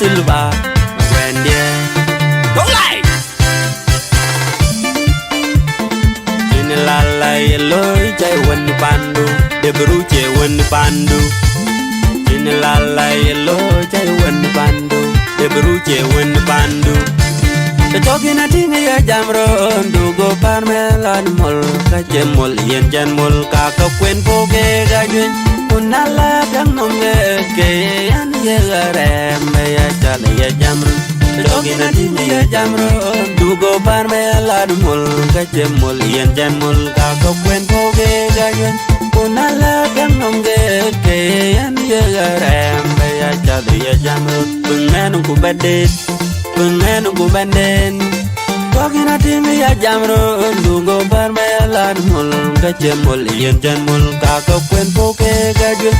silva Wendy Go live Jini lala yellow Jai wen pandu De bruche wen pandu Jini lala yellow Jai wen pandu De bruche wen pandu The talking a thing ya jamro Dugo parmelan mol Kajemol yen janmol Kaka kwen poge gajwin Unala dang nomge Ke yan yegarem Ya chale ya jamro The talking a thing ya jamro Dugo parmelan mol Kajemol yen janmol Kaka kwen poge gajwin Unala dang nomge Ke yan yegarem Ya chale ya jamro Pengen ku badit Pengen ku banden Talking a thing ya jamro Dugo parmelan mol Kajemol yen janmol Kaka kwen poge gajwin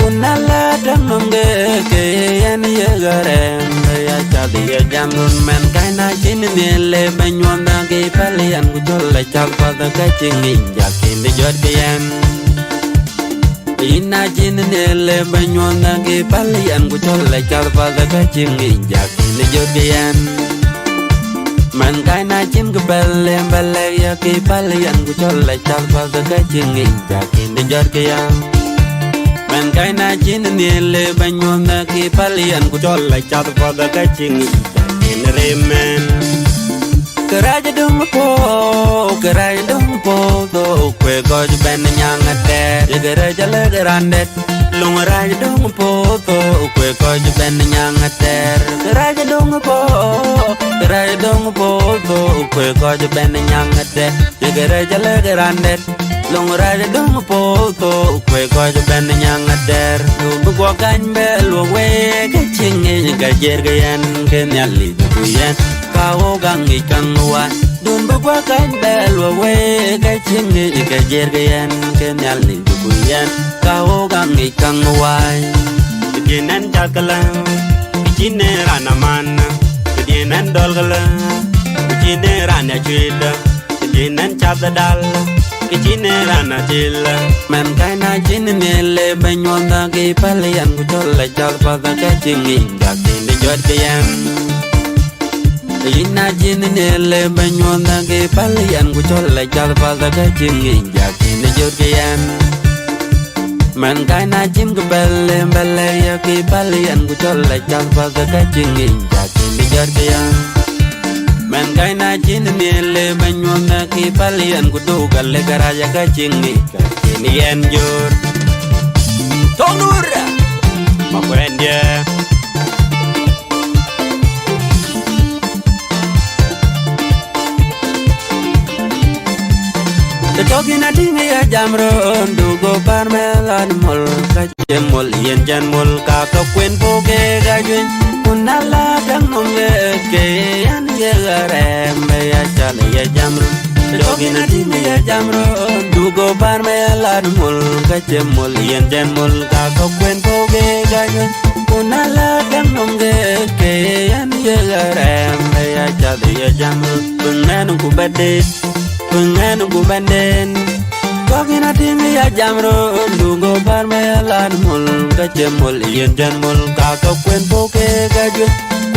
Unala dang nomge Ke yan yegarem Ya chale ya jamro Men kaina chini nile Benyonda ke palian Kujola chal pada kachingin Jakin di jod kayan Ina chini nile Benyonda ke palian Kujola chal pada kachingin Jakin di jod kayan Man kaina chin kebele Bele ya ke palian Kujola chal pada kachingin Jakin di jod kayan Man kaina chin nile Benyonda ke palian Kujola chal pada kachingin Jakin remen Keraja dong po Do kwe goj ben nyangate Jegeraja legerandet Lung raja dong po Do kwe goj ben nyangate Keraja dong po Do kwe goj ben nyangate Jegeraja legerandet Lung raja dong po Do kwe goj ben nyangate Dugu gwa kanbe luwe Kachingi gajer gayan Kenyali duguyan Kau gangi kangwa Dun bagwa kan belwa Kachingi gajer gayan Kenyali duguyan Kau gangi kangwa Kedinan jakala Kejine rana mana Kedinan dolgala Kejine rana chida Kedinan chapdadal Kejine rana chila Men kaina chini nile Benyonda ki palian Kujola chal pada kachingi Jakin di jod kayan Ina chini nile Benyonda ki palian Kujola chal pada kachingi Jakin di jod kayan Man kaina chin kebele Bele ya ki palian Kujola chal pada kachingi Jakin di jod kayan Man kaina chin nile Benyonda ki palian Kuduga le garaja kachingi Jakin yen jod Tonur Makwendia Talking a thing ya jamro Dugo parmelan mol Kajemol yen janmol Kaka kwen poge gajwin Unala dang nomge Ke yan yegarem Ya chale ya jamro Talking a thing ya jamro Dugo parmelan mol Kajemol yen janmol Kaka kwen poge gajwin Unala dang nomge Ke yan yegarem Ya chale ya jamro Pengen ku badit Pengen ku banden Talking a thing ya jamro Dugo parmelan mol Kajemol yen janmol Kaka kwen poge gajwin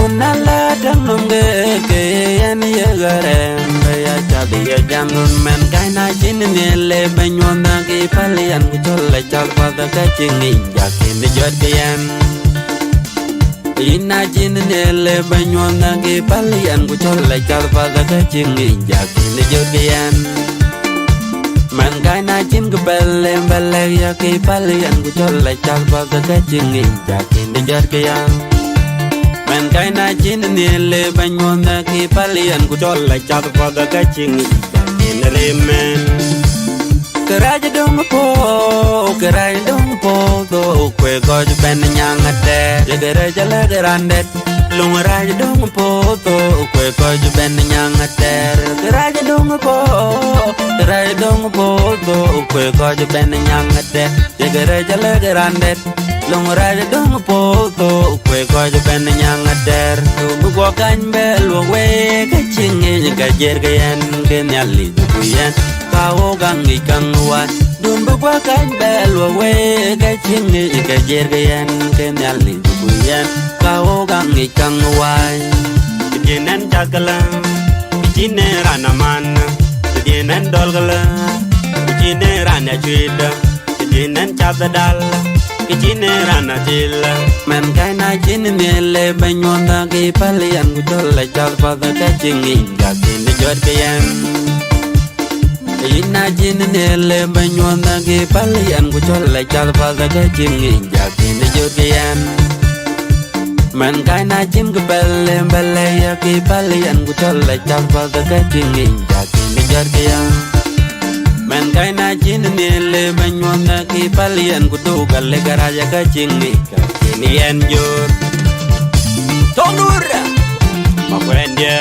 Unala dang nomge Ke yan yegarem Ya chale ya jamro Men kaina chini nile Benyonda ki palian Kujola chal pada kachingi Jakin di jod kayan Ina chini nile Benyonda ki palian Kujola chal pada kachingi Jakin di jod kayan Man kaina chin kebele Bele ya ki palian Kujola chal pada kachingi Jakin di jod kayan Man kaina chini nile Benyonda ki palian Kujola chal pada kachingi Jakin remen Keraja dong po Do kwe goj ben nyangate Jegeraja legerandet Lung raja dong po Do kwe goj ben nyangate Keraja dong po Do kwe goj ben nyangate Jegeraja legerandet Lung raja dong po Do kwe goj ben nyangate Dugu gwa kanbe luwe Kachingi gajer gayan Kenyali duguyan Kau gangi kangwa đun bốc qua cánh bè lùa quê cái chiếng nghĩ cái dệt cái ăn cái nhà lì bùi ăn cao gang nghĩ căng hoài cái nên chắc là cái nên ra nằm ăn cái nên đol cái cái nên ra nhà chuyện cái nên chắp đal cái nên ra nhà chuyện men cái này chuyện miele bên nhon ta cái palian của cho lại cho vào cái chiếng nghĩ cái chuyện giọt cái ăn ina jin ne le banyon da ge palian ku chol la chal pa da ge chim ngi ja kin de jot ge yan man kai na chim ge belle ya ge palian ku chol la chal pa da ge chim ngi ja kin de jot ge yan man kai na jin ne le banyon da ge palian ku do gal le garaja ge chim ngi ja kin yan jor tonur ma kwende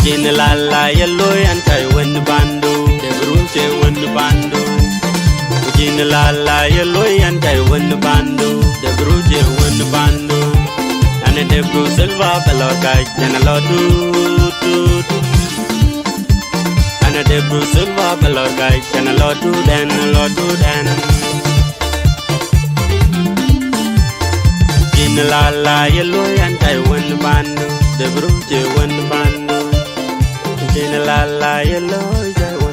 Jin la la yellow and tai when bando de bruche when bando Jin la la yellow and tai when bando de bruche when bando and de bru silva belo kai and lo tu and de bru silva belo kai and lo tu den Jin la la yellow and tai when bando de bruche when bando Jin la la yellow